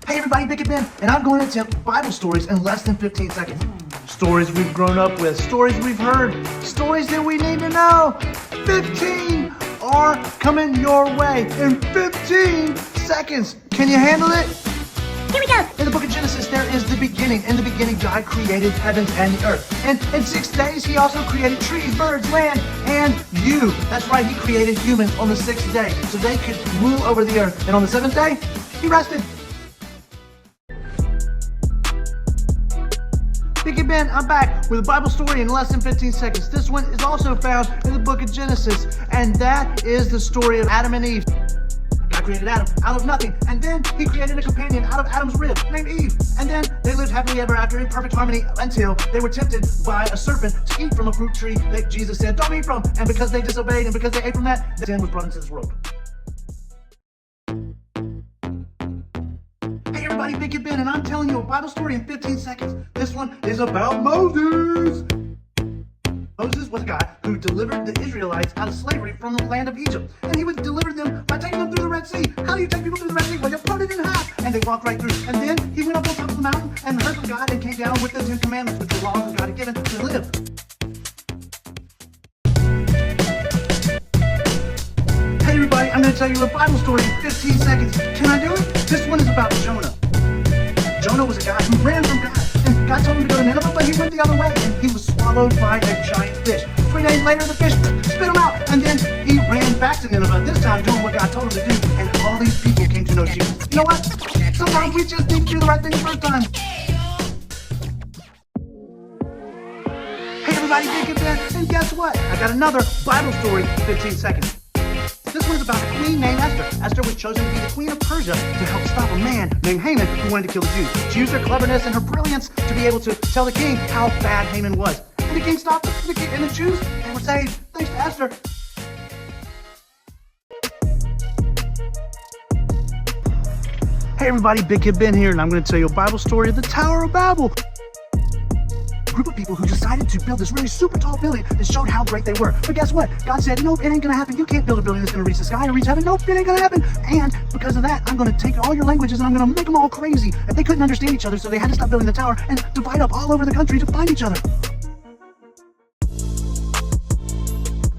Hey everybody, Big Ben, and I'm going to tell Bible stories in less than 15 seconds. Stories we've grown up with, stories we've heard, stories that we need to know. 15 are coming your way in 15 seconds. Can you handle it? Here we go. In the book of Genesis, there is the beginning. In the beginning, God created heavens and the earth. And in 6 days, he also created trees, birds, land, and you. That's right, he created humans on the 6th day so they could rule over the earth. And on the 7th day, he rested. Big Ben, I'm back with a Bible story in less than 15 seconds. This one is also found in the book of Genesis, and that is the story of Adam and Eve. God created Adam out of nothing, and then he created a companion out of Adam's rib named Eve. And then they lived happily ever after in perfect harmony until they were tempted by a serpent to eat from a fruit tree that Jesus said, don't eat from. And because they disobeyed and because they ate from that, sin was brought into this world. Hey everybody, Big Ben, and I'm telling you a Bible story in 15 seconds. This one is about Moses. Moses was a guy who delivered the Israelites out of slavery from the land of Egypt. And he would deliver them by taking them through the Red Sea. How do you take people through the Red Sea? Well, you put it in half, and they walk right through. And then he went up on top of the mountain and heard from God and came down with the 10 Commandments, which the laws that God had given to live. Hey everybody, I'm going to tell you a Bible story in 15 seconds. Can I do it? This one is about Jonah. Jonah was a guy who ran from God. And God told him to go to Nineveh, but he went the other way, and he was swallowed by a giant fish. 3 days later, the fish spit him out, and then he ran back to Nineveh, this time doing what God told him to do, and all these people came to know Jesus. You know what? Sometimes we just need to do the right thing the first time. Hey everybody, Big Ben, and guess what? I got another Bible story in 15 seconds. This one's about a queen named Esther. Esther was chosen to be the queen of Persia to help stop a man named Haman who wanted to kill the Jews. She used her cleverness and her brilliance to be able to tell the king how bad Haman was. And the king stopped him, and the Jews, they were saved thanks to Esther. Hey everybody, Big Kid Ben here, and I'm going to tell you a Bible story of the Tower of Babel. Group of people who decided to build this really super tall building that showed how great they were. But guess what? God said, nope, it ain't gonna happen. You can't build a building that's gonna reach the sky or reach heaven. Nope, it ain't gonna happen. And because of that, I'm gonna take all your languages and I'm gonna make them all crazy. And they couldn't understand each other, so they had to stop building the tower and divide up all over the country to find each other.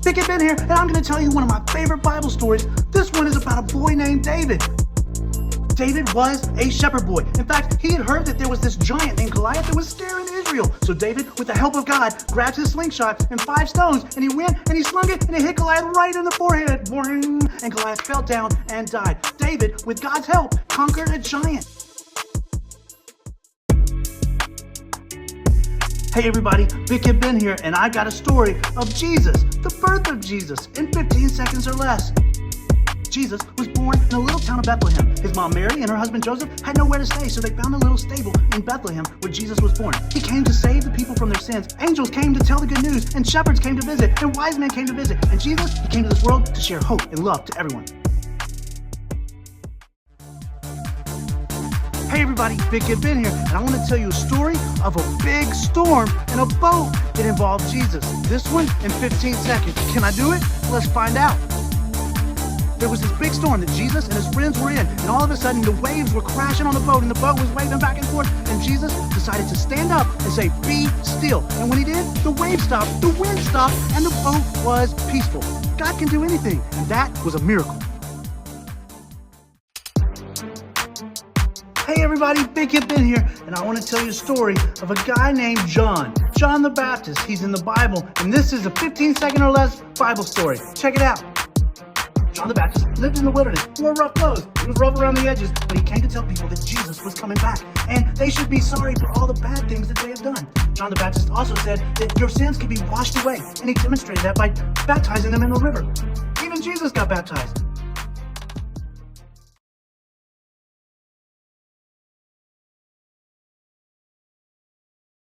Big Ben here, and I'm gonna tell you one of my favorite Bible stories. This one is about a boy named David. David was a shepherd boy. In fact, he had heard that there was this giant named Goliath that was scaring Israel. So David, with the help of God, grabbed his slingshot and 5 stones, and he went and he slung it and it hit Goliath right in the forehead. And Goliath fell down and died. David, with God's help, conquered a giant. Hey everybody, Big Kid Ben here, and I got a story of Jesus, the birth of Jesus, in 15 seconds or less. Jesus was born in a little town of Bethlehem. His mom Mary and her husband Joseph had nowhere to stay, so they found a little stable in Bethlehem where Jesus was born. He came to save the people from their sins. Angels came to tell the good news, and shepherds came to visit, and wise men came to visit. And Jesus, he came to this world to share hope and love to everyone. Hey everybody, Big Kid Ben here, and I want to tell you a story of a big storm and a boat that involved Jesus. This one in 15 seconds. Can I do it? Let's find out. There was this big storm that Jesus and his friends were in, and all of a sudden the waves were crashing on the boat, and the boat was waving back and forth, and Jesus decided to stand up and say, be still. And when he did, the waves stopped, the wind stopped, and the boat was peaceful. God can do anything, and that was a miracle. Hey everybody, Big Kid Ben here, and I want to tell you a story of a guy named John the Baptist. He's in the Bible, and this is a 15-second or less Bible story. Check it out. John the Baptist lived in the wilderness, wore rough clothes. He was rough around the edges, but he came to tell people that Jesus was coming back, and they should be sorry for all the bad things that they have done. John the Baptist also said that your sins can be washed away, and he demonstrated that by baptizing them in the river. Even Jesus got baptized.